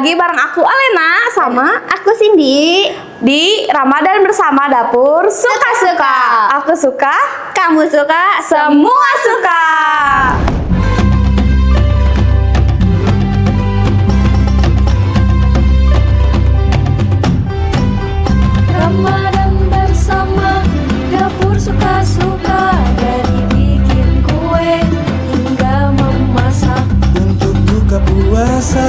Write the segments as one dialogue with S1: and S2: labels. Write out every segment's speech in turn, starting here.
S1: lagi bareng aku Alena sama
S2: Aku Cindy
S1: di Ramadan bersama Dapur Suka-Suka. Aku suka,
S2: Kamu suka,
S1: semua suka.
S3: Ramadan bersama Dapur Suka-Suka, dari bikin kue hingga memasak.
S4: Untuk buka puasa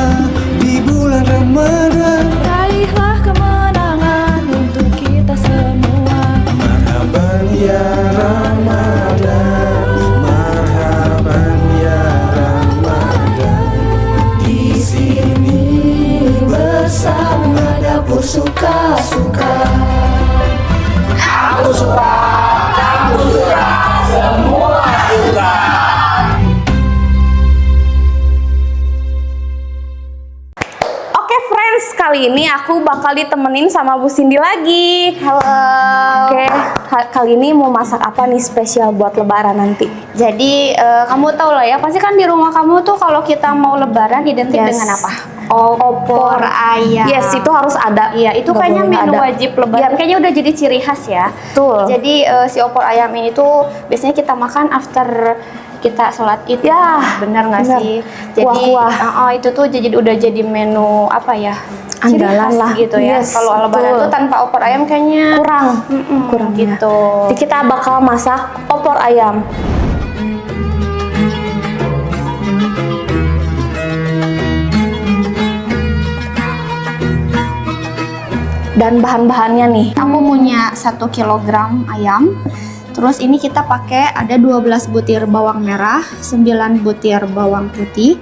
S4: di bulan Ramadan,
S3: Raihlah kemenangan untuk kita semua.
S4: marhaban ya Ramadan, marhaban ya Ramadan. Di sini bersama Dapur Suka-Suka. Aku suka, kamu suka, semua suka.
S1: Oke friends, kali ini aku bakal ditemenin sama Bu Cindy lagi.
S2: Halo.
S1: Oke, kali ini mau masak apa nih spesial buat lebaran nanti?
S2: Jadi kamu tahu lah ya, pasti kan di rumah kamu tuh kalau kita mau lebaran identik
S1: Yes.
S2: dengan apa?
S1: Opor
S2: ayam.
S1: Yes, itu harus ada.
S2: Iya, itu
S1: Nggak
S2: kayaknya
S1: boleh nggak
S2: menu
S1: ada.
S2: wajib lebaran.
S1: Iya.
S2: Kayaknya udah jadi ciri khas ya.
S1: Betul.
S2: Jadi si opor ayam ini tuh biasanya kita makan after kita sholat id.
S1: Ya,
S2: benar nggak
S1: benar.
S2: sih? Jadi
S1: Kuah-kuah.
S2: itu tuh udah jadi menu apa ya? Ciri
S1: Andalan
S2: khas
S1: lah.
S2: gitu ya.
S1: Yes,
S2: Kalau lebaran
S1: betul.
S2: tuh tanpa opor ayam kayaknya
S1: kurang ya.
S2: gitu.
S1: Jadi kita bakal masak opor ayam. Dan bahan-bahannya nih.
S2: Aku punya 1 kilogram ayam. Terus ini kita pakai ada 12 butir bawang merah, 9 butir bawang putih.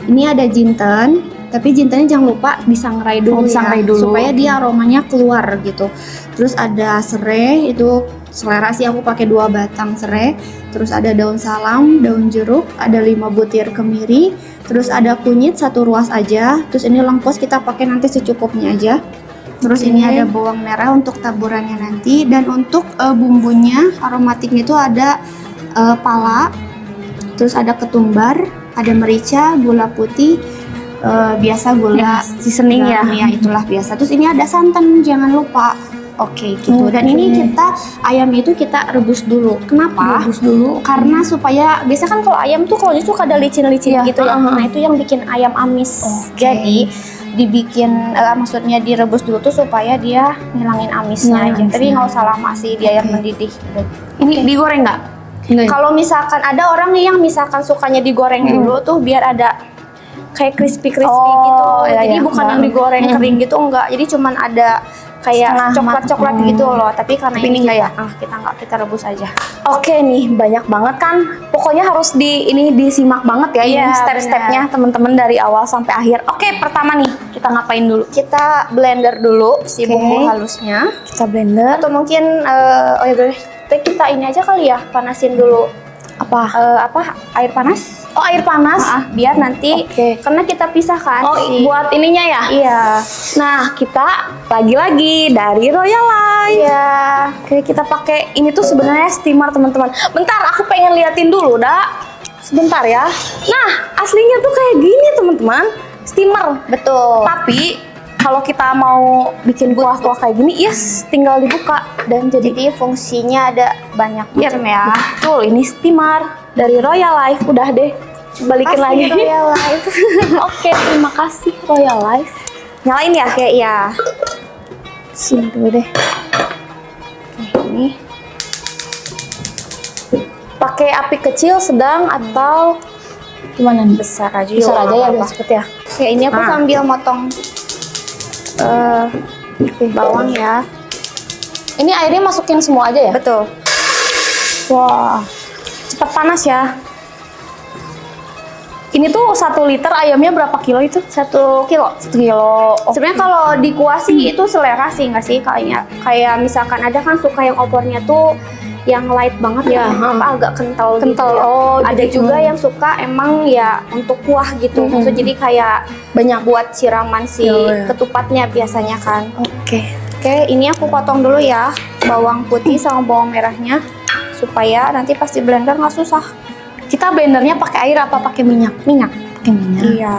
S2: Ini ada jinten, tapi jintennya jangan lupa disangrai dulu
S1: disangrai
S2: ya,
S1: dulu.
S2: supaya dia aromanya keluar gitu. Terus ada serai, itu selera sih aku pakai 2 batang serai. Terus ada daun salam, daun jeruk, ada 5 butir kemiri. Terus ada kunyit 1 ruas aja. Terus ini lengkuas kita pakai nanti secukupnya aja. Terus ini ada bawang merah untuk taburannya nanti, dan untuk bumbunya aromatiknya itu ada pala, terus ada ketumbar, ada merica, gula putih, biasa gula
S1: seasoning ya.
S2: garam, itulah biasa. Terus ini ada santan, jangan lupa. Oke gitu. Dan ini kita ayam itu kita rebus dulu. Kenapa?
S1: Rebus dulu.
S2: Karena supaya biasa kan kalau ayam tuh kalau suka ada licin-licin
S1: Iya,
S2: gitu ya.
S1: uh-huh.
S2: Nah itu yang bikin ayam amis.
S1: Oke.
S2: Jadi dibikin maksudnya direbus dulu tuh supaya dia ngilangin amisnya
S1: Ngilangin
S2: aja. Tapi
S1: amisnya.
S2: nggak usah lama sih di air mendidih.
S1: Ini digoreng nggak?
S2: Kalau misalkan ada orang nih yang misalkan sukanya digoreng dulu tuh biar ada kayak crispy
S1: Oh,
S2: gitu.
S1: iya,
S2: Jadi
S1: iya.
S2: bukan yang digoreng kering gitu, enggak. Jadi cuman ada kayak
S1: Setengah
S2: coklat-coklat
S1: matang.
S2: gitu loh. Tapi karena
S1: Tapi ini enggak ya?
S2: kita enggak, kita rebus aja.
S1: Oke nih, banyak banget kan. Pokoknya harus disimak banget ya,
S2: Iya,
S1: ini step-stepnya teman-teman dari awal sampai akhir. Oke, pertama nih, kita ngapain dulu?
S2: Kita blender dulu si
S1: Oke.
S2: bumbu halusnya.
S1: Kita blender.
S2: Atau mungkin oh ya boleh. Kita ini aja kali ya, panasin dulu
S1: Apa?
S2: air panas.
S1: Oh, air panas.
S2: Biar nanti
S1: Oke.
S2: karena kita pisahkan
S1: Oh, buat ininya ya?
S2: Iya.
S1: Nah, kita lagi-lagi dari Royal Life.
S2: Iya.
S1: Oke, kita pakai ini tuh sebenarnya steamer, teman-teman. Bentar, aku pengen liatin dulu, dah. Sebentar ya. Nah, aslinya tuh kayak gini, teman-teman. Steamer.
S2: Betul.
S1: Tapi kalau kita mau bikin kuah-kuah kayak gini, yes, tinggal dibuka dan jadi
S2: Jadi fungsinya ada banyak macam ya.
S1: betul. Ini steamer dari Royal Life. Udah deh, balikin lagi.
S2: Kasih Royal Life.
S1: Oke, terima kasih Royal Life. Nyalain ya?
S2: Oke, iya.
S1: Sini dulu deh.
S2: Oke, ini
S1: Pakai api kecil, sedang, atau gimana nih?
S2: besar aja.
S1: Besar aja ya, biar
S2: apa-apa.
S1: cepet ya.
S2: Oke, ini aku
S1: Nah.
S2: sambil motong bawang ya.
S1: Ini airnya masukin semua aja ya?
S2: Betul.
S1: Wah, cepat panas ya. Ini tuh 1 liter ayamnya berapa kilo itu?
S2: 1 kilo.
S1: 1 kilo. Oh,
S2: Sebenarnya kalau di kuah sih itu selera sih nggak sih, kayak misalkan ada kan suka yang opornya tuh yang light banget
S1: Ya,
S2: agak kental gitu.
S1: kental.
S2: Ya.
S1: Oh,
S2: Ada
S1: jadi
S2: juga yang suka emang ya untuk kuah gitu. Maksudnya jadi kayak
S1: banyak.
S2: buat siraman si
S1: Ya.
S2: ketupatnya biasanya kan.
S1: Oke.
S2: Oke, ini aku potong dulu ya bawang putih sama bawang merahnya supaya nanti pas di blender nggak susah.
S1: Kita blendernya pakai air apa pakai minyak?
S2: Minyak.
S1: Pakai minyak.
S2: Iya.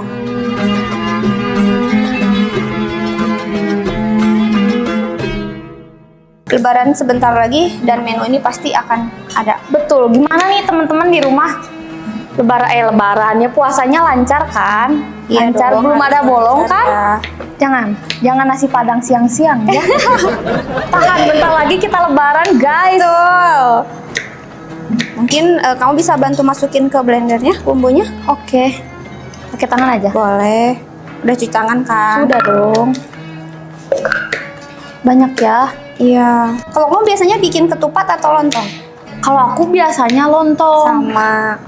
S2: Lebaran sebentar lagi dan menu ini pasti akan ada.
S1: Betul. Gimana nih teman-teman di rumah? Lebarannya puasanya lancar kan?
S2: Iya
S1: Lancar,
S2: dong,
S1: belum
S2: harus
S1: ada bolong
S2: lancar
S1: kan?
S2: ya.
S1: Jangan nasi padang siang-siang ya. Tahan, bentar lagi kita lebaran guys.
S2: Betul. Mungkin kamu bisa bantu masukin ke blendernya bumbunya?
S1: Oke. Pakai tangan aja.
S2: Boleh. Udah cuci tangan kan?
S1: Sudah dong. Banyak ya.
S2: Iya. Kalau kamu biasanya bikin ketupat atau lontong?
S1: Kalau aku biasanya lontong.
S2: Sama.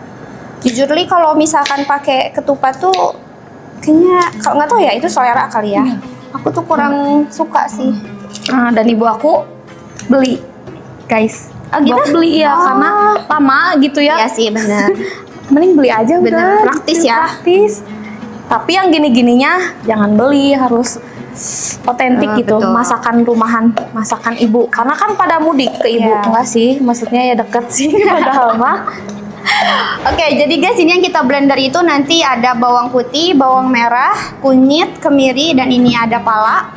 S2: Jujur Li, kalau misalkan pakai ketupat tuh kayaknya kalau nggak tahu ya itu selera kali ya. Aku tuh kurang suka sih.
S1: Nah, dan ibu aku beli, guys.
S2: gitu?
S1: Ibu aku beli ya,
S2: Oh.
S1: karena lama gitu ya.
S2: Iya sih benar.
S1: Mending beli aja
S2: Bener,
S1: udah.
S2: praktis ya.
S1: Praktis. Tapi yang gini-gininya jangan beli, harus otentik gitu.
S2: Betul.
S1: Masakan rumahan, masakan ibu. Karena kan pada mudik ke ibu.
S2: Iya.
S1: Enggak sih, maksudnya ya deket sih padahal mah.
S2: Oke, jadi guys ini yang kita blender itu nanti ada bawang putih, bawang merah, kunyit, kemiri, dan ini ada pala.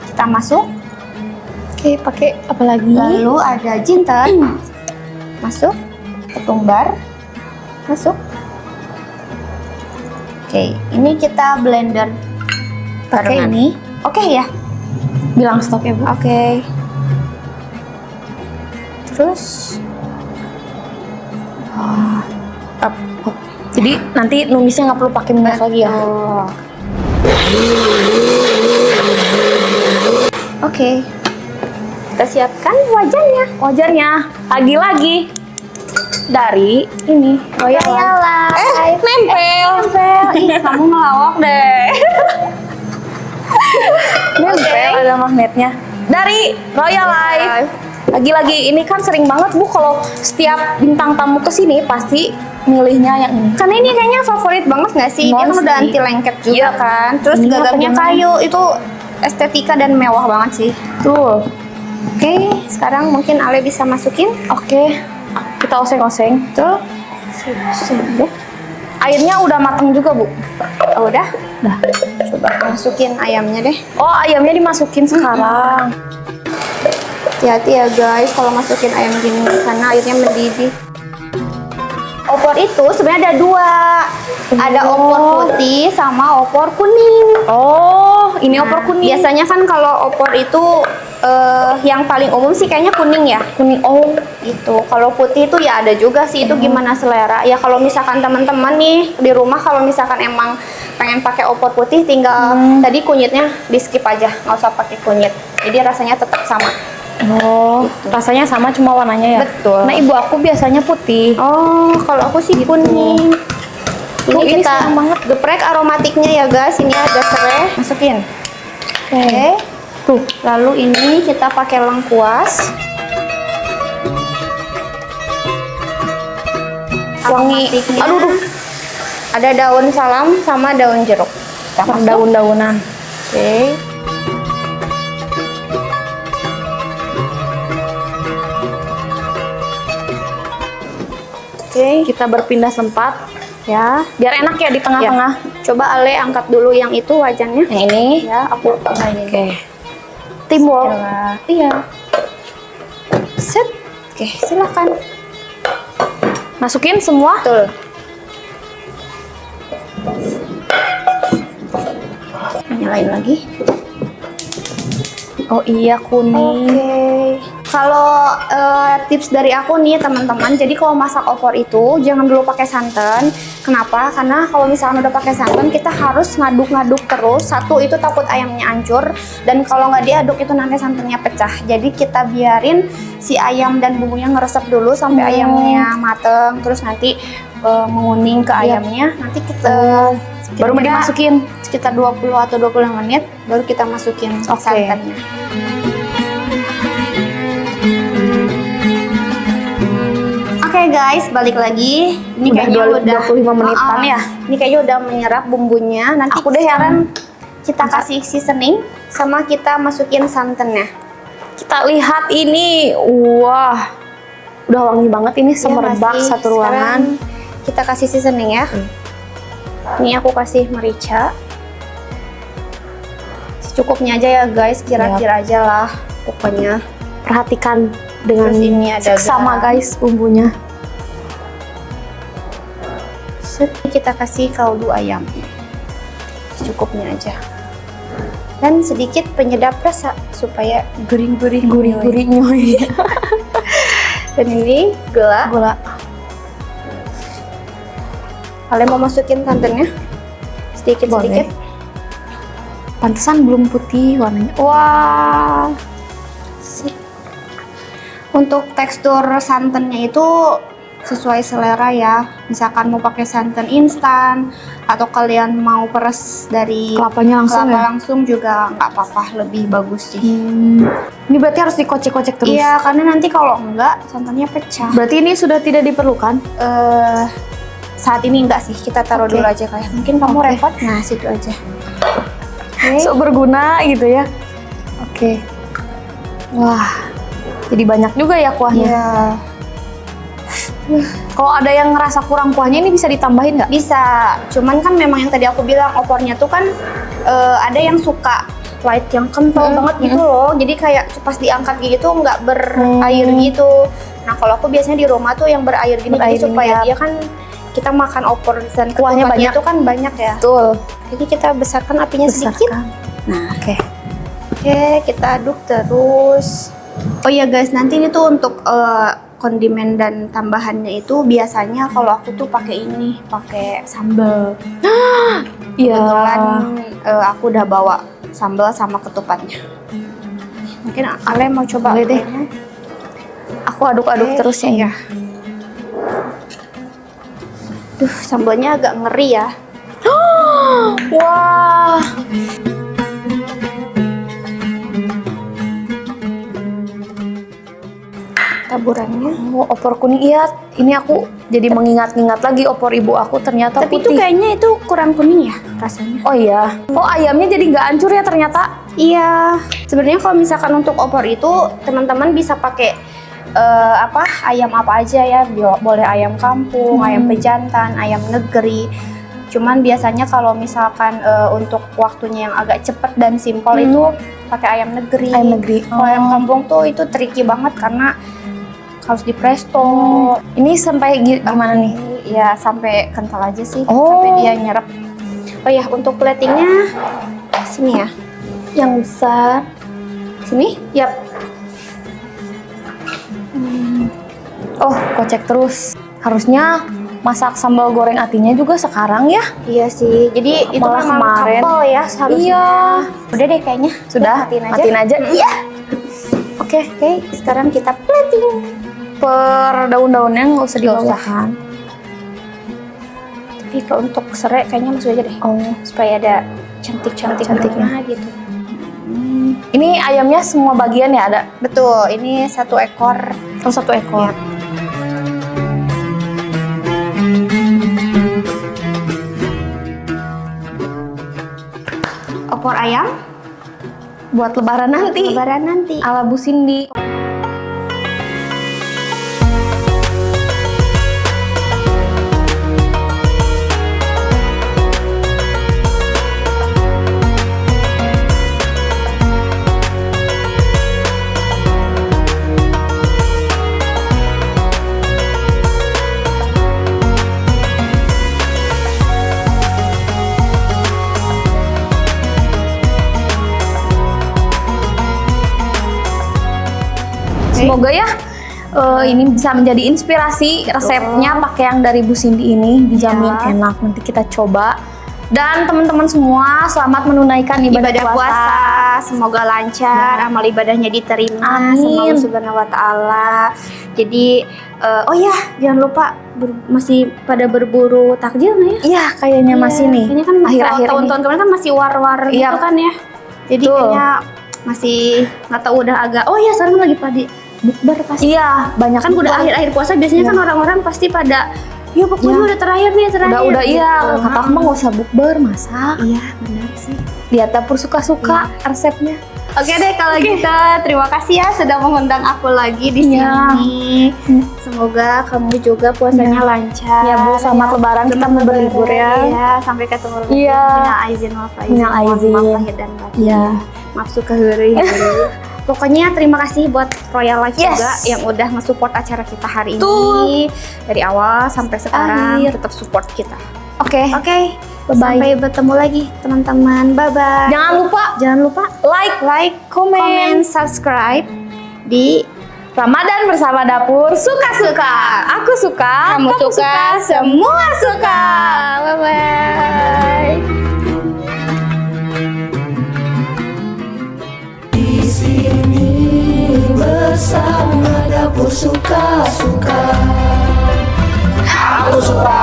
S2: Kita masuk.
S1: Oke, pakai apa lagi?
S2: Lalu ada jinten. Masuk. Ketumbar. Masuk. Oke, ini kita blender
S1: Pakai
S2: barengan.
S1: ini.
S2: Oke ya.
S1: Bilang stop ya, Bu.
S2: Oke. Terus
S1: Up. Jadi nanti numisnya nggak perlu pakai minyak lagi ya.
S2: Oke. Kita siapkan wajannya.
S1: Wajannya lagi-lagi dari ini Royal Life.
S2: Nempel.
S1: Ih, kamu ngelawak deh. Nempel ada magnetnya dari Royal Life. Lagi-lagi ini kan sering banget Bu kalau setiap bintang tamu kesini pasti milihnya yang ini.
S2: Karena ini kayaknya favorit banget nggak sih? Dia kan
S1: Monster.
S2: udah anti lengket juga
S1: Iya.
S2: kan. Terus
S1: Ini
S2: gagamnya
S1: apa
S2: kayu, itu estetika dan mewah banget sih.
S1: Tuh.
S2: Oke, sekarang mungkin Ale bisa masukin.
S1: Oke. Kita oseng-oseng.
S2: Tuh.
S1: Airnya udah matang juga, Bu.
S2: Oh, udah.
S1: Udah.
S2: Coba masukin ayamnya deh.
S1: Oh, ayamnya dimasukin sekarang.
S2: Hati-hati ya guys kalau masukin ayam gini karena airnya mendidih. Opor itu sebenarnya ada dua. Ada opor putih sama opor kuning.
S1: Oh, ini
S2: Nah,
S1: opor kuning.
S2: Biasanya kan kalau opor itu yang paling umum sih kayaknya kuning ya.
S1: Kuning. Oh,
S2: Gitu. Kalau putih itu ya ada juga sih, itu gimana selera. Ya kalau misalkan teman-teman nih di rumah kalau misalkan emang pengen pakai opor putih tinggal tadi kunyitnya di skip aja, nggak usah pakai kunyit. Jadi rasanya tetap sama.
S1: Oh, rasanya sama cuma warnanya ya.
S2: Betul.
S1: Nah, ibu aku biasanya putih.
S2: Oh, kalau aku sih kuning. Ini
S1: Oh, ini
S2: kita
S1: senang banget.
S2: geprek aromatiknya ya guys. Ini ada serai, masukin. Oke.
S1: Tuh.
S2: Lalu ini kita pakai lengkuas.
S1: Wangi.
S2: Aromatiknya.
S1: Aduh.
S2: Ada daun salam sama daun jeruk. Kita masuk.
S1: Daun-daunan.
S2: Oke. Oke.
S1: Kita berpindah tempat ya, biar enak ya di tengah-tengah.
S2: Coba Ale angkat dulu yang itu wajannya.
S1: Yang ini.
S2: Ya, aku ini.
S1: Oke. Teamwork.
S2: Iya. Set. Oke, silakan.
S1: Masukin semua.
S2: Betul. Nyalain lagi.
S1: Oh iya, kuning.
S2: Oke. Kalau tips dari aku nih teman-teman, jadi kalau masak opor itu jangan dulu pakai santan. Kenapa? Karena kalau misalnya udah pakai santan, kita harus ngaduk-ngaduk terus. Satu itu takut ayamnya hancur, dan kalau nggak diaduk itu nanti santannya pecah. Jadi kita biarin si ayam dan bumbunya ngeresep dulu sampai ayamnya mateng, terus nanti menguning ke ayamnya. Nanti kita
S1: Baru mau dimasukin.
S2: sekitar 20 atau 25 menit baru kita masukin
S1: Oke.
S2: santannya. Oke guys, balik lagi. Ini
S1: Udah
S2: kayaknya
S1: 25 menitan ya?
S2: Ini kayaknya udah menyerap bumbunya. Nanti
S1: Aku deh
S2: sekarang kita kasih seasoning sama kita masukin santannya.
S1: Kita lihat ini. Wah. Udah wangi banget ini, semerbak
S2: Ya,
S1: satu ruangan.
S2: Sekarang kita kasih seasoning ya. Ini aku kasih merica. Secukupnya aja ya guys, kira-kira aja lah. pokoknya.
S1: Perhatikan dengan
S2: Terus ini ada
S1: seksama
S2: garam.
S1: guys bumbunya.
S2: Set, kita kasih kaldu ayam. Cukupnya aja. Dan sedikit penyedap rasa supaya gurih-gurih.
S1: Gurih-gurih nyoy.
S2: Dan ini gula.
S1: Gula.
S2: Kalian mau masukin santannya? Sedikit-sedikit.
S1: Pantesan belum putih warnanya. Wah.
S2: Untuk tekstur santannya itu sesuai selera ya. Misalkan mau pakai santan instan atau kalian mau peres dari
S1: Kelapanya langsung
S2: kelapa
S1: ya?
S2: langsung juga nggak apa-apa, lebih bagus sih.
S1: Ini berarti harus dikocek-kocek terus.
S2: Iya, karena nanti kalau enggak santannya pecah.
S1: Berarti ini sudah tidak diperlukan.
S2: Saat ini enggak sih, kita taruh
S1: Oke.
S2: dulu aja kayak. Mungkin kamu
S1: Oke.
S2: repot, nah situ aja. Oke.
S1: So berguna gitu ya. Oke. Wah. Jadi banyak juga ya kuahnya.
S2: Iya,
S1: Kalau ada yang ngerasa kurang kuahnya ini bisa ditambahin nggak?
S2: bisa. Cuman kan memang yang tadi aku bilang opornya tuh kan ada yang suka white yang kental banget gitu loh. Jadi kayak pas diangkat gitu nggak berair gitu. Nah kalau aku biasanya di rumah tuh yang berair gini,
S1: Berair
S2: jadi supaya
S1: ini ya.
S2: dia kan kita makan opor dan
S1: Kuahnya
S2: ketupatnya
S1: banyak.
S2: itu kan banyak ya.
S1: Betul.
S2: Jadi kita besarkan apinya sedikit.
S1: Besarkan. Nah, oke.
S2: Oke, kita aduk terus. Oh iya guys, nanti ini tuh untuk kondimen dan tambahannya itu biasanya kalau aku tuh pakai ini, pakai sambal.
S1: Iya.
S2: Kebetulan aku udah bawa sambal sama ketupatnya. Mungkin kalian mau coba?
S1: Boleh deh. Aku aduk-aduk
S2: Oke,
S1: terus ya.
S2: iya. Duh, sambalnya agak ngeri ya.
S1: Wah.
S2: Taburannya.
S1: Oh, opor kuning. Iya, ini aku jadi mengingat-ingat lagi opor ibu aku ternyata
S2: Tapi itu
S1: putih.
S2: kayaknya itu kurang kuning ya rasanya.
S1: Oh iya. Oh, ayamnya jadi nggak hancur ya ternyata.
S2: Iya, sebenarnya kalau misalkan untuk opor itu teman-teman bisa pakai ayam apa aja ya, boleh ayam kampung, ayam pejantan, ayam negeri. Cuman biasanya kalau misalkan untuk waktunya yang agak cepet dan simpel itu pakai ayam negeri.
S1: Ayam negeri.
S2: Kalau ayam kampung tuh itu tricky banget karena harus di presto.
S1: Ini sampai gimana nih?
S2: Ya sampai kental aja sih,
S1: Oh.
S2: sampai dia nyerap. Oh ya, untuk platingnya sini ya.
S1: Yang besar.
S2: Sini? Yap.
S1: Oh, kocek terus. Harusnya masak sambal goreng atinya juga sekarang ya?
S2: Iya sih. Jadi itu
S1: Malah
S2: memang
S1: kemarin.
S2: couple ya seharusnya.
S1: Iya.
S2: Udah deh kayaknya.
S1: Sudah, matiin aja. Iya. Oke,
S2: Oke, sekarang kita plating.
S1: per daun-daunnya nggak usah
S2: Nggak usah.
S1: dibawakan.
S2: Tapi kalau untuk serai kayaknya masuk aja deh.
S1: Oh,
S2: Supaya ada cantik-cantiknya gitu.
S1: ini ayamnya semua bagian ya ada?
S2: Betul, ini satu ekor.
S1: Oh, satu ekor.
S2: Opor ayam
S1: Buat lebaran nanti.
S2: lebaran nanti.
S1: Ala Bu Cindy. Semoga ya ini bisa menjadi inspirasi resepnya pakai yang dari Bu Cindy ini, dijamin
S2: Ya.
S1: enak. Nanti kita coba. Dan teman-teman semua selamat menunaikan ibadah puasa.
S2: Semoga lancar, amal ibadahnya diterima
S1: Amin.
S2: sama Allah Subhanahu wa taala. Jadi oh ya, jangan lupa masih pada berburu takjil nggak ya?
S1: Iya, kayaknya masih nih.
S2: Ini kan
S1: akhir-akhir ini.
S2: tahun-tahun kemarin kan masih war-war
S1: Iya.
S2: gitu kan ya. Jadi
S1: Betul.
S2: kayaknya masih nggak tahu udah agak. Oh ya, sekarang lagi pada bukber pasti.
S1: Iya, banyak
S2: Kan udah akhir-akhir puasa biasanya kan orang-orang pasti pada ya pokoknya
S1: Iya.
S2: udah terakhir nih, terakhir.
S1: Udah iya,
S2: gitu.
S1: kata aku mah nggak usah bukber, masak.
S2: Iya, benar sih.
S1: Lihat dapur suka-suka resepnya.
S2: Oke deh kalau gitu, terima kasih ya sudah mengundang aku lagi di
S1: Iya.
S2: sini. Semoga kamu juga puasanya lancar.
S1: Ya Bu, selamat lebaran, kita mau berlibur ya.
S2: Iya, sampai ketemu lagi.
S1: Iya.
S2: Minal aizin wal faizin.
S1: Minal
S2: Mohon
S1: aizin.
S2: maaf lahir dan batin.
S1: Iya.
S2: Maaf suka heureuy. Pokoknya terima kasih buat Royal Life
S1: Yes.
S2: juga yang udah nge-support acara kita hari
S1: Betul.
S2: ini. Dari awal sampai sekarang
S1: Akhir.
S2: tetap support kita.
S1: Oke.
S2: Oke,
S1: Bye-bye.
S2: sampai bertemu lagi teman-teman. Bye-bye.
S1: Jangan lupa like,
S2: comment, subscribe di
S1: Ramadan bersama Dapur suka-suka. Aku suka,
S2: Kamu suka,
S1: semua suka.
S2: Bye-bye.
S3: Di sini bersama Dapur Suka-Suka.
S4: Aku suka